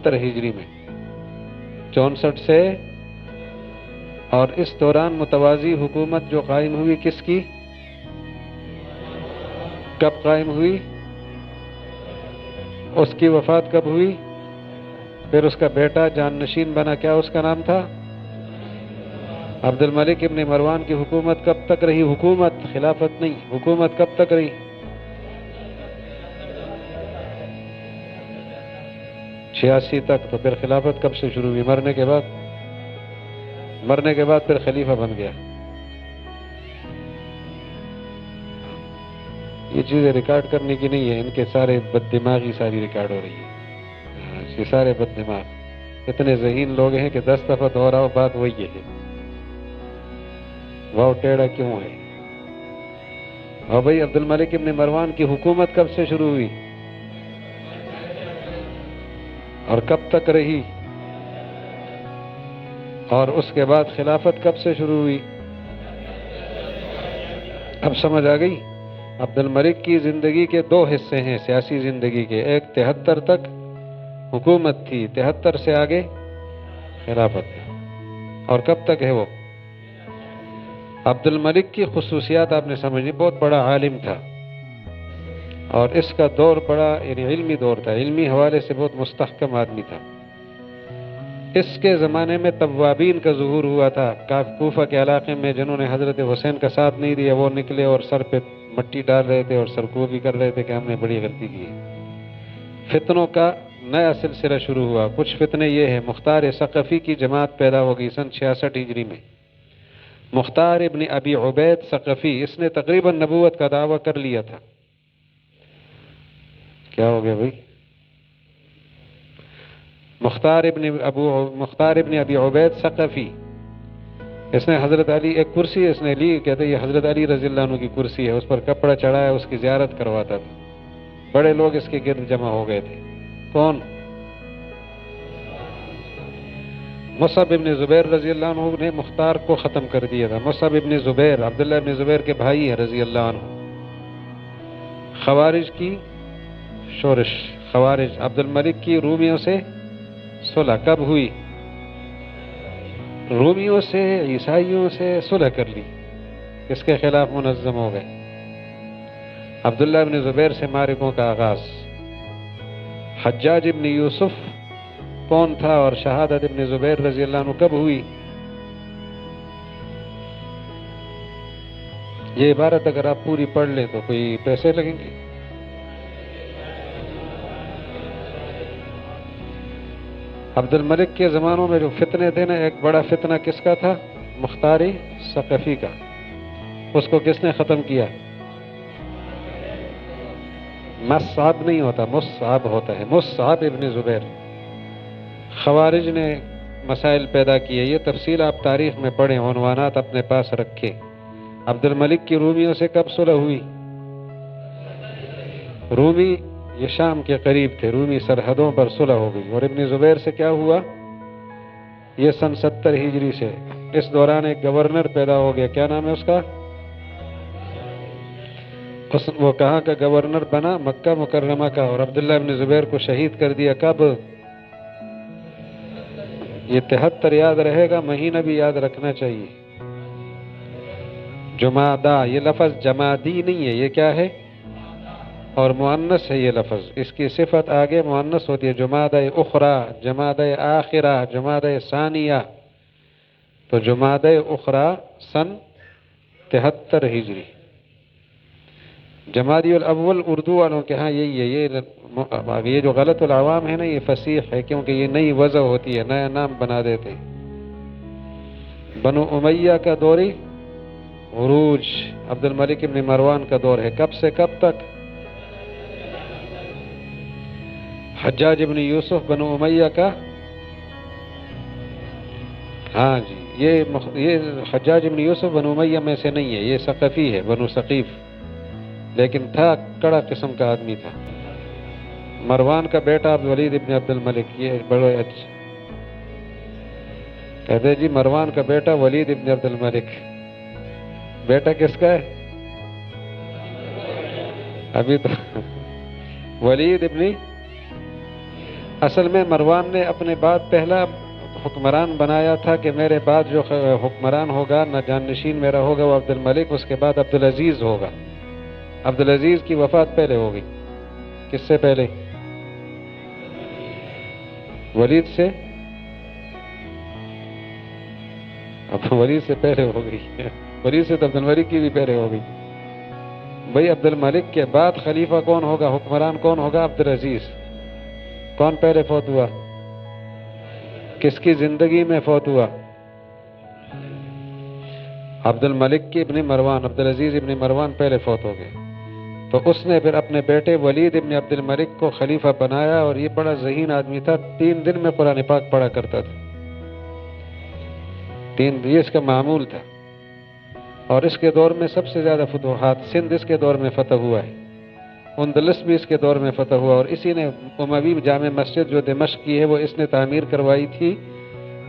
73 ہجری میں 64 سے، اور اس دوران متوازی حکومت جو قائم ہوئی کس کی؟ کب قائم ہوئی؟ اس کی وفات کب ہوئی؟ پھر اس کا بیٹا جان نشین بنا، کیا اس کا نام تھا؟ عبد الملک ابن مروان کی حکومت کب تک رہی؟ حکومت، خلافت نہیں، حکومت کب تک رہی؟ 86 تک۔ تو پھر خلافت کب سے شروع ہوئی؟ مرنے کے بعد۔ مرنے کے بعد پھر خلیفہ بن گیا۔ یہ چیزیں ریکارڈ کرنے کی نہیں ہے، ان کے سارے بد دماغی ساری ریکارڈ ہو رہی ہے۔ یہ سارے بد دماغ اتنے ذہین لوگ ہیں کہ 10 دفعہ دوہراؤ بات وہی ہے، واؤ ٹیڑھا کیوں ہے؟ اور بھائی عبد الملک ابن مروان کی حکومت کب سے شروع ہوئی اور کب تک رہی؟ اور اس کے بعد خلافت کب سے شروع ہوئی؟ اب سمجھ آ گئی؟ عبد الملک کی زندگی کے 2 حصے ہیں سیاسی زندگی کے، ایک 73 تک حکومت تھی، 73 سے آگے خلافت ہے۔ اور کب تک ہے وہ؟ عبد الملک کی خصوصیات آپ نے سمجھی، بہت بڑا عالم تھا، اور اس کا دور بڑا علمی دور تھا، علمی حوالے سے بہت مستحکم آدمی تھا۔ اس کے زمانے میں توابین کا ظہور ہوا تھا، کوفہ کے علاقے میں جنہوں نے حضرت حسین کا ساتھ نہیں دیا وہ نکلے اور سر پہ مٹی ڈال رہے تھے اور سرکوبی کر رہے تھے کہ ہم نے بڑی غلطی کی ہے۔ فتنوں کا نیا سلسلہ شروع ہوا۔ کچھ فتنے یہ ہیں، مختار ثقفی کی جماعت پیدا ہو گئی سن 66 ہجری میں۔ مختار ابن ابی عبید ثقفی، اس نے تقریباً نبوت کا دعویٰ کر لیا تھا۔ کیا ہو گیا بھائی؟ مختار ابن ابی عبید ثقفی، اس نے حضرت علی، ایک کرسی اس نے لی، کہتے یہ حضرت علی رضی اللہ عنہ کی کرسی ہے، اس پر کپڑا چڑھایا، اس کی زیارت کرواتا تھا، بڑے لوگ اس کے گرد جمع ہو گئے تھے۔ کون؟ مصعب ابن زبیر رضی اللہ عنہ نے مختار کو ختم کر دیا تھا۔ مصعب ابن زبیر عبداللہ ابن زبیر کے بھائی ہیں رضی اللہ عنہ۔ خوارج کی شورش، خوارج، عبد الملک کی رومیوں سے صلح کب ہوئی؟ رومیوں سے، عیسائیوں سے صلح کر لی، اس کے خلاف منظم ہو گئے۔ عبداللہ ابن زبیر سے معرکوں کا آغاز۔ حجاج ابن یوسف کون تھا اور شہادت ابن زبیر رضی اللہ عنہ کب ہوئی؟ یہ عبارت اگر آپ پوری پڑھ لیں تو کوئی پیسے لگیں گے؟ عبد الملک کے زمانوں میں جو فتنے تھے نا، ایک بڑا فتنہ کس کا تھا؟ مختار ثقفی کا۔ اس کو کس نے ختم کیا؟ مصعب نہیں ہوتا، مصعب ہوتا ہے، مصعب ابن زبیر۔ خوارج نے مسائل پیدا کیے، یہ تفصیل آپ تاریخ میں پڑھیں، عنوانات اپنے پاس رکھیں۔ عبد الملک کی رومیوں سے کب صلح ہوئی؟ رومی یہ شام کے قریب تھے، رومی سرحدوں پر صلح ہو گئی۔ اور ابن زبیر سے کیا ہوا؟ یہ سن 70 ہجری سے۔ اس دوران ایک گورنر پیدا ہو گیا، کیا نام ہے اس کا؟ وہ کہاں کا گورنر بنا؟ مکہ مکرمہ کا، اور عبداللہ ابن زبیر کو شہید کر دیا۔ کب؟ یہ 73 یاد رہے گا، مہینہ بھی یاد رکھنا چاہیے۔ جمادہ، یہ لفظ جمادی نہیں ہے، یہ کیا ہے؟ اور مؤنث ہے یہ لفظ، اس کی صفت آگے مؤنث ہوتی ہے، جمادہ اخری، جمادہ آخرہ، جمادہ ثانیہ۔ تو جمادہ اخری سن 73 ہجری۔ جمادی الاول اردو والوں کے ہاں یہی ہے، یہ جو غلط العوام ہے نا، یہ فصیح ہے، کیونکہ یہ نئی وضع ہوتی ہے، نیا نام بنا دیتے۔ بنو امیہ کا دوری عروج، عبد الملک ابن مروان کا دور ہے، کب سے کب تک؟ حجاج ابن یوسف بنو امیہ کا، ہاں جی، یہ حجاج ابن یوسف بنو امیہ میں سے نہیں ہے، یہ ثقفی ہے، بنو ثقیف، لیکن تھا کڑا قسم کا آدمی تھا۔ مروان کا بیٹا ولید ابن عبد الملک، یہ بڑے اچھے کہتے جی مروان کا بیٹا ولید ابن عبد الملک، بیٹا کس کا ہے؟ ابھی تو ولید ابن، اصل میں مروان نے اپنے بعد پہلا حکمران بنایا تھا کہ میرے بعد جو حکمران ہوگا نہ جانشین میرا ہوگا وہ عبد الملک، اس کے بعد عبد العزیز ہوگا۔ عبد العزیز کی وفات پہلے ہو گئی، کس سے پہلے؟ ولید سے، اب ولید سے پہلے ہو گئی، ولید سے تو عبد الملک کی بھی پہلے ہو گئی۔ بھائی عبد الملک کے بعد خلیفہ کون ہوگا، حکمران کون ہوگا؟ عبد العزیز۔ کون پہلے فوت ہوا؟ کس کی زندگی میں فوت ہوا؟ عبد الملک کی ابن مروان، عبد العزیز ابن مروان پہلے فوت ہو گئے، تو اس نے پھر اپنے بیٹے ولید ابن عبد الملک کو خلیفہ بنایا، اور یہ بڑا ذہین آدمی تھا، 3 دن میں قرآن پاک پڑھا کرتا تھا، 3 یہ اس کا معمول تھا۔ اور اس کے دور میں سب سے زیادہ فتوحات، سندھ اس کے دور میں فتح ہوا ہے، اندلس بھی اس کے دور میں فتح ہوا، اور اسی نے اموی جامع مسجد جو دمشق کی ہے وہ اس نے تعمیر کروائی تھی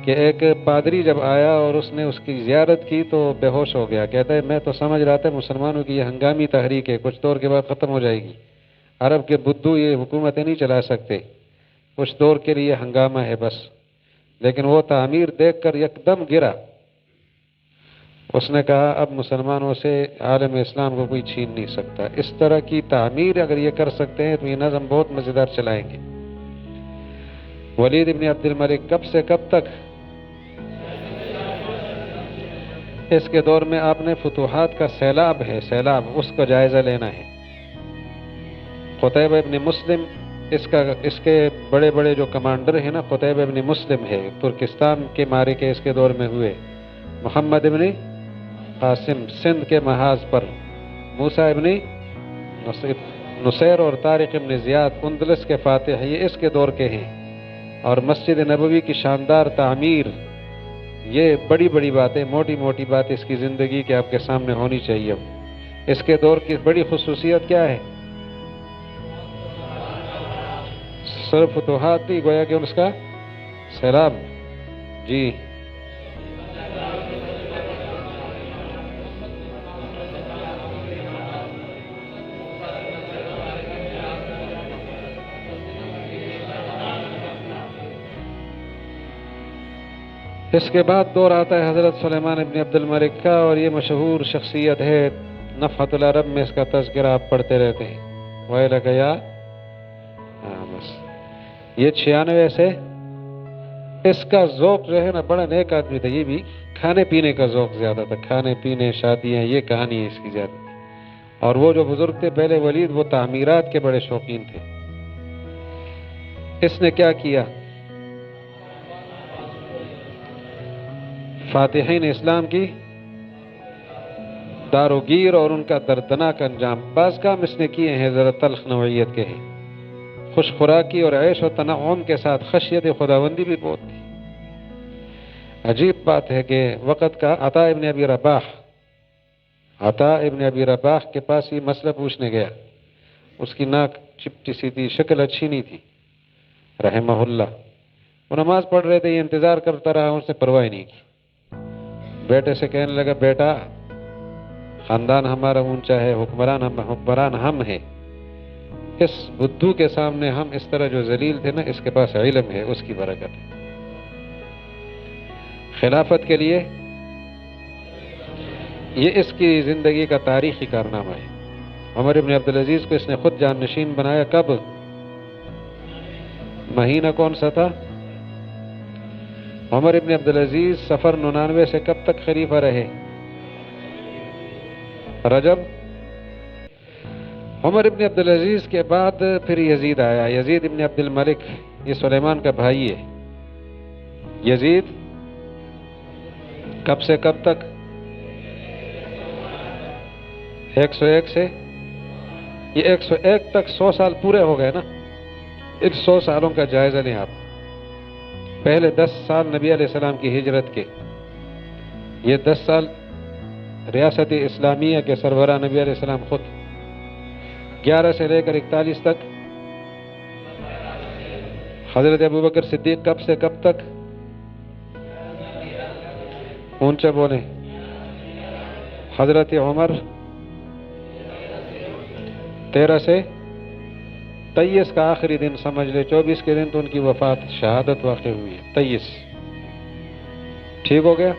کہ ایک پادری جب آیا اور اس نے اس کی زیارت کی تو بے ہوش ہو گیا، کہتا ہے میں تو سمجھ رہا تھا مسلمانوں کی یہ ہنگامی تحریک ہے، کچھ دور کے بعد ختم ہو جائے گی، عرب کے بدھو یہ حکومتیں نہیں چلا سکتے، کچھ دور کے لیے ہنگامہ ہے بس، لیکن وہ تعمیر دیکھ کر یکدم گرا۔ اس نے کہا اب مسلمانوں سے عالم اسلام کو کوئی چھین نہیں سکتا، اس طرح کی تعمیر اگر یہ کر سکتے ہیں تو یہ نظم بہت مزیدار چلائیں گے۔ ولید ابن عبد الملک کب سے کب تک؟ اس کے دور میں آپ نے فتوحات کا سیلاب ہے، سیلاب، اس کا جائزہ لینا ہے۔ قتیبہ ابن مسلم اس کے بڑے بڑے جو کمانڈر ہیں نا، قتیبہ ابن مسلم ہے، ترکستان کے معرکے اس کے دور میں ہوئے، محمد ابن قاسم سندھ کے محاذ پر، موسیٰ ابن نصیر اور طارق ابن زیاد اندلس کے فاتح، یہ اس کے دور کے ہیں۔ اور مسجد نبوی کی شاندار تعمیر، یہ بڑی بڑی باتیں، موٹی موٹی باتیں اس کی زندگی کے آپ کے سامنے ہونی چاہیے۔ اس کے دور کی بڑی خصوصیت کیا ہے؟ صرف فتوحات نہیں، گویا کہ اس کا سیلاب۔ جی اس کے بعد دور آتا ہے حضرت سلیمان ابن عبد الملک کا، اور یہ مشہور شخصیت ہے، نفحۃ العرب میں اس کا تذکرہ آپ پڑھتے رہتے ہیں، وَإِلَكَ يَا، بس یہ 96 سے اس کا ذوق جو ہے نا، بڑا نیک آدمی تھا، یہ بھی کھانے پینے کا ذوق زیادہ تھا، کھانے پینے، شادیاں، یہ کہانی ہے اس کی زیادہ تھی۔ اور وہ جو بزرگ تھے پہلے ولید، وہ تعمیرات کے بڑے شوقین تھے۔ اس نے کیا کیا؟ فاتحین اسلام کی داروگیر اور ان کا دردناک انجام، بعض کام اس نے کیے ہیں ذرا تلخ نوعیت کے ہیں، خوش خوراکی اور عیش و تنعم کے ساتھ خشیت خداوندی بھی بہت تھی۔ عجیب بات ہے کہ وقت کا عطا ابن ابی رباح کے پاس یہ مسئلہ پوچھنے گیا، اس کی ناک چپٹی سی تھی، شکل اچھی نہیں تھی، رحمہ اللہ۔ وہ نماز پڑھ رہے تھے، یہ انتظار کرتا رہا، اس نے پرواہ نہیں کی۔ بیٹے سے کہنے لگا بیٹا، خاندان ہمارا اونچا ہے، حکمران ہم ہیں، اس بدھو کے سامنے ہم اس طرح جو ذلیل تھے نا، اس کے پاس علم ہے، اس کی برکت ہے۔ خلافت کے لیے یہ اس کی زندگی کا تاریخی کارنامہ ہے۔ عمر ابن عبدالعزیز کو اس نے خود جانشین بنایا، کب؟ مہینہ کون سا تھا؟ عمر ابن عبدالعزیز صفر 99 سے کب تک خلیفہ رہے؟ رجب۔ عمر ابن عبدالعزیز کے بعد پھر یزید آیا، یزید ابن عبد الملک، یہ سلیمان کا بھائی ہے۔ یزید کب سے کب تک؟ 101 سے، یہ 101 تک 100 سال پورے ہو گئے نا۔ ان 100 سالوں کا جائزہ لیں آپ۔ پہلے 10 سال نبی علیہ السلام کی ہجرت کے، یہ 10 سال ریاست اسلامیہ کے سربراہ نبی علیہ السلام خود، 11 سے لے کر 41 تک حضرت ابوبکر صدیق، کب سے کب تک؟ اونچا بولیں۔ حضرت عمر 13 سے 23 کا آخری دن سمجھ لے، 24 کے دن تو ان کی وفات شہادت واقع ہوئی ہے، 23 ٹھیک ہو گیا۔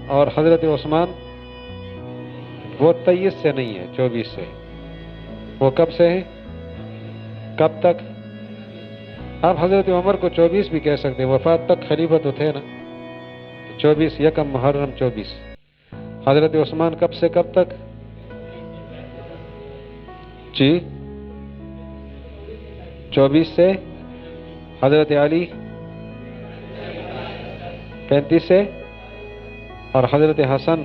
اور حضرت عثمان وہ 23 سے نہیں ہے، 24 سے، وہ کب سے ہے، کب تک؟ آپ حضرت عمر کو 24 بھی کہہ سکتے، وفات تک خلیفہ تو تھے نا، 24 یکم محرم 24۔ حضرت عثمان کب سے کب تک؟ جی 24 سے۔ حضرت علی 35 سے، اور حضرت حسن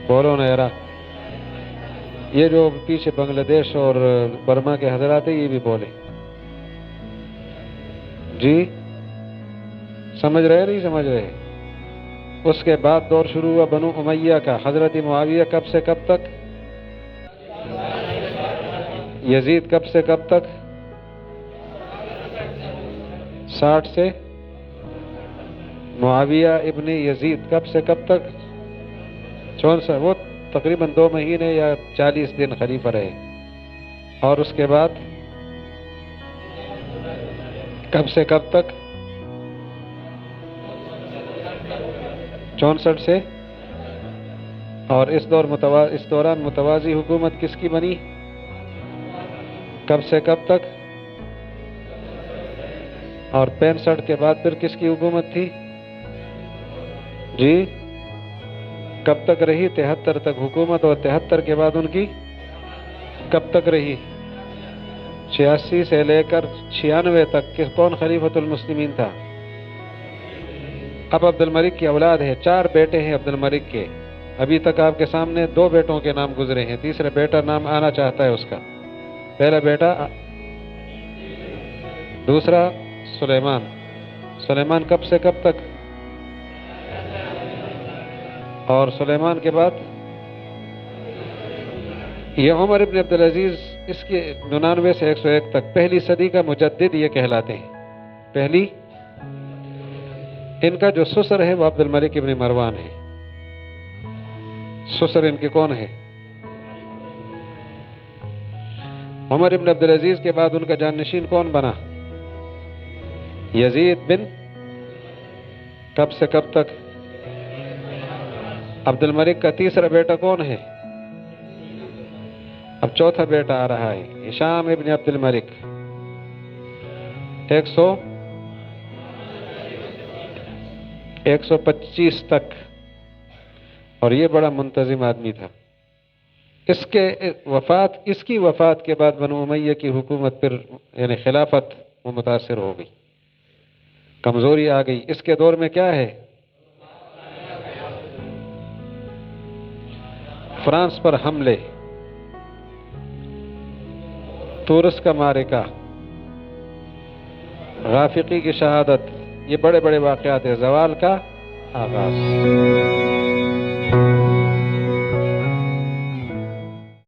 بولو نا یارا، یہ جو پیچھے بنگلہ دیش اور برما کے حضرات ہیں یہ بھی بولے جی، سمجھ رہے نہیں سمجھ رہے؟ اس کے بعد دور شروع ہوا بنو امیہ کا، حضرت معاویہ کب سے کب تک؟ یزید کب سے کب تک؟ 60 سے۔ معاویہ ابن یزید کب سے کب تک؟ 64، وہ تقریباً 2 مہینے یا 40 دن خلیفہ رہے۔ اور اس کے بعد کب سے کب تک؟ 64 سے۔ اور اس دوران متوازی حکومت کس کی بنی؟ کب سے کب تک؟ اور 65 کے بعد پھر کس کی حکومت تھی؟ جی کب تک رہی؟ 73 تک حکومت، اور 73 کے بعد ان کی کب تک رہی؟ 86 سے لے کر 96 تک کون خلیفۃ المسلمین تھا؟ اب عبد الملک کی اولاد ہے، 4 بیٹے ہیں عبد الملک کے، ابھی تک آپ کے سامنے 2 بیٹوں کے نام گزرے ہیں، تیسرا بیٹا نام آنا چاہتا ہے اس کا، پہلا بیٹا، دوسرا سلیمان۔ سلیمان کب سے کب تک؟ اور سلیمان کے بعد یہ عمر ابن عبدالعزیز، اس کے 99 سے 101 تک پہلی صدی کا مجدد یہ کہلاتے ہیں، پہلی۔ ان کا جو سسر ہے وہ عبد الملک ابن مروان ہے، سسر ان کے کون ہے؟ عمر ابن عبدالعزیز کے بعد ان کا جانشین کون بنا؟ یزید بن، کب سے کب تک؟ عبد الملک کا تیسرا بیٹا کون ہے؟ اب چوتھا بیٹا آ رہا ہے، ہشام ابن عبد الملک، 125 تک، اور یہ بڑا منتظم آدمی تھا۔ اس کی وفات کے بعد بنو امیہ کی حکومت پھر یعنی خلافت وہ متاثر ہو گئی، کمزوری آ گئی۔ اس کے دور میں کیا ہے؟ فرانس پر حملے، تورس کا معرکہ، غافقی کی شہادت، یہ بڑے بڑے واقعات ہیں، زوال کا آغاز۔